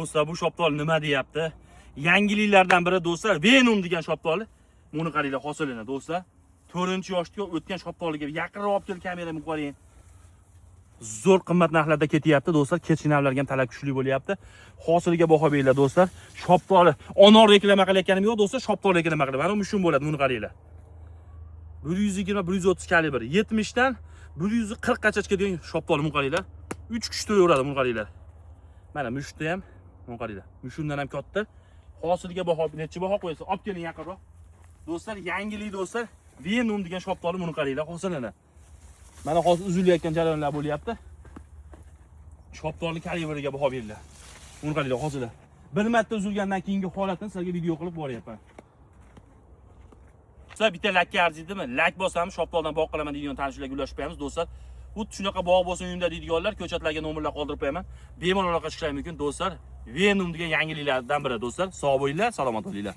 Do'stlar, bu shoptol nima deyapti? Yangiliklardan biri do'stlar, Venom degan shoptol. Buni qaranglar, hosilini do'stlar. 4-yoshga o'tgan shoptoliga yaqinroq olib kelib kameramni qo'ying. Zo'r qimmat narxlarda ketyapti do'stlar. Kechkinavlarga ham talab kuchli bo'lyapti. Hosiliga baho beringlar do'stlar. Shoptoli onor reklama qilayotganim yo'q do'stlar, shoptol reklama qilaman. Mana mushun bo'ladi, buni qaranglar. 120-130 kalibr, 70 dan 140 gacha chiqadigan shoptol, buni qaranglar. 3 kishi to'yaveradi, buni qaranglar. Mana mushti ham, buni qaranglar. Mushundan ham katta. Hosiliga baho necha baho qo'yasiz? Olib keling yaqinroq. Do'stlar, yangilik do'stlar, Venom degan shoptoli, buni qaranglar, hosilini. Mana hozir uzilayotgan jarayonlar bo'lyapti. Shoptolning kalibriga baho beringlar. Buni qaranglar, hozirlar. Bir marta uzilgandan keyingi holatini sizlarga video qilib boryapman. Sizlar bitta lakka arziydimi? Lak bosam, shoptoldan bog' qilaman deydigan tanishlarga ulashib qo'yamiz do'stlar. Xuddi shunaqa bog' bo'lsin uyimda deydiganlar, ko'chatlarga nomerlar qoldirib qo'yaman. Bemalol aloqa chiqishingiz mumkin do'stlar. Venom degan yangiliklardan biri do'stlar. Sog' bo'linglar, salomat bo'linglar.